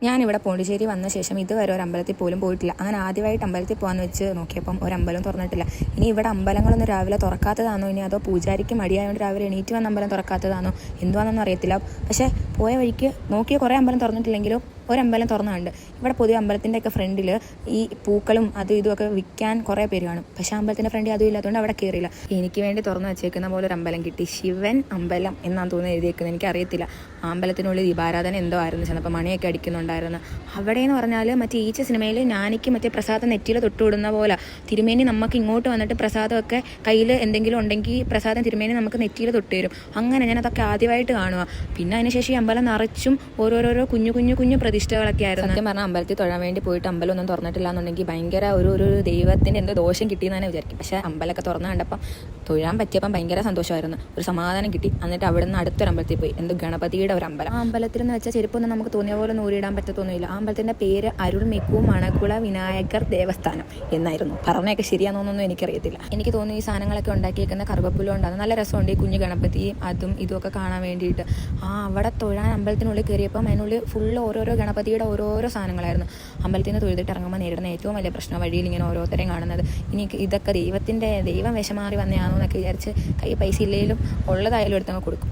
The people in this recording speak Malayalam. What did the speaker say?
ഞാനിവിടെ പോണ്ടിച്ചേരി വന്ന ശേഷം ഇതുവരെ ഒരു അമ്പലത്തിൽ പോലും പോയിട്ടില്ല. അങ്ങനെ ആദ്യമായിട്ട് അമ്പലത്തിൽ പോകാമെന്ന് വെച്ച് നോക്കിയപ്പം ഒരു അമ്പലം തുറന്നിട്ടില്ല. ഇനി ഇവിടെ അമ്പലങ്ങളൊന്നും രാവിലെ തുറക്കാത്തതാണോ, ഇനി അതോ പൂജാരിക്ക് മടിയായതുകൊണ്ട് രാവിലെ എണീറ്റ് വന്ന അമ്പലം തുറക്കാത്തതാണോ എന്തുവാണെന്നൊന്നും അറിയത്തില്ല. പക്ഷേ പോയ വഴിക്ക് നോക്കിയ കുറേ അമ്പലം തുറന്നിട്ടില്ലെങ്കിലും ഒരമ്പലം തുറന്നുണ്ട്. ഇവിടെ പൊതുവെ അമ്പലത്തിൻ്റെയൊക്കെ ഫ്രണ്ടിൽ ഈ പൂക്കളും അതും ഇതുമൊക്കെ വിൽക്കാൻ കുറേ പേര് കാണും. പക്ഷേ അമ്പലത്തിൻ്റെ ഫ്രണ്ടിൽ അതും ഇല്ലാത്തതുകൊണ്ട് അവിടെ കയറിയില്ല. എനിക്ക് വേണ്ടി തുറന്നു വെച്ചേക്കുന്ന പോലെ ഒരു അമ്പലം കിട്ടി. ശിവൻ അമ്പലം എന്നാണ് തോന്നുന്നത് എഴുതിയേക്കുന്നത്, എനിക്കറിയത്തില്ല. ആ അമ്പലത്തിനുള്ളിൽ ദീപാരാധന എന്തോ ആയിരുന്നു, ചിലപ്പോൾ മണിയൊക്കെ അടിക്കുന്നുണ്ടായിരുന്നു. അവിടെ എന്ന് പറഞ്ഞാൽ മറ്റേ ഈച്ച സിനിമയിൽ ഞാനിക്ക് മറ്റേ പ്രസാദം നെറ്റിയിൽ തൊട്ടുവിടുന്ന പോലെ തിരുമേനി നമുക്ക് ഇങ്ങോട്ട് വന്നിട്ട് പ്രസാദമൊക്കെ കയ്യിൽ എന്തെങ്കിലും ഉണ്ടെങ്കിൽ പ്രസാദം തിരുമേനി നമുക്ക് നെറ്റിയിൽ തൊട്ട് തരും. അങ്ങനെ ഞാനതൊക്കെ ആദ്യമായിട്ട് കാണുക. പിന്നെ അതിനുശേഷം ഈ അമ്പലം നിറച്ചും ഓരോരോ കുഞ്ഞു പ്രതിഷ്ഠകളൊക്കെ ആയിരുന്നു. സത്യം പറഞ്ഞാൽ അമ്പലത്തിൽ തൊഴാൻ വേണ്ടി പോയിട്ട് അമ്പലമൊന്നും തുറന്നിട്ടില്ല എന്നുണ്ടെങ്കിൽ ഭയങ്കര ഒരു ദൈവത്തിൻ്റെ എന്തോ ദോഷം കിട്ടിയെന്ന് തന്നെ വിചാരിക്കും. പക്ഷേ അമ്പലമൊക്കെ തുറന്ന് കണ്ടപ്പം തൊഴാൻ പറ്റിയപ്പം ഭയങ്കര സന്തോഷമായിരുന്നു, ഒരു സമാധാനം കിട്ടി. എന്നിട്ട് അവിടെ നിന്ന് അടുത്തൊരു അമ്പലത്തിൽ പോയി, എന്തോ ഗണപതിയുടെ ഒരു അമ്പലം. ആ അമ്പലത്തിൽ എന്ന് വെച്ചാൽ ചെരുപ്പൊന്നും നമുക്ക് തോന്നിയ പോലെ നൂറിയിടാൻ പറ്റത്തൊന്നുമില്ല. ആ അമ്പലത്തിൻ്റെ പേര് അരുൾമിക്കു മണകുള വിനായകർ ദേവസ്ഥാനം എന്നായിരുന്നു. പറഞ്ഞൊക്കെ ശരിയാണെന്നൊന്നും എനിക്കറിയത്തില്ല. എനിക്ക് തോന്നുന്നു ഈ സാധനങ്ങളൊക്കെ ഉണ്ടാക്കിയേക്കുന്ന കറുവപ്പുല്ല് കൊണ്ടാണ്. നല്ല രസമുണ്ട് ഈ കുഞ്ഞു ഗണപതിയും അതും ഇതുമൊക്കെ കാണാൻ വേണ്ടിയിട്ട്. അവിടെ തൊഴാൻ അമ്പലത്തിനുള്ളിൽ കയറിയപ്പം അതിനുള്ളിൽ ഫുള്ള് ഓരോരോ ഗണപതിയുടെ ഓരോരോ സാധനങ്ങളായിരുന്നു. അമ്പലത്തിൽ നിന്ന് തൊഴുതിട്ട് ഇറങ്ങുമ്പോൾ നേരിടുന്ന ഏറ്റവും വലിയ പ്രശ്നം വഴിയിൽ ഇങ്ങനെ ഓരോരുത്തരെയും കാണുന്നത്. ഇനി ഇതൊക്കെ ദൈവം വിഷമാറി വന്നതാണോ എന്നൊക്കെ വിചാരിച്ച് കൈ പൈസ ഇല്ലെങ്കിലും ഉള്ളതായാലും എടുത്തങ്ങ് കൊടുക്കും.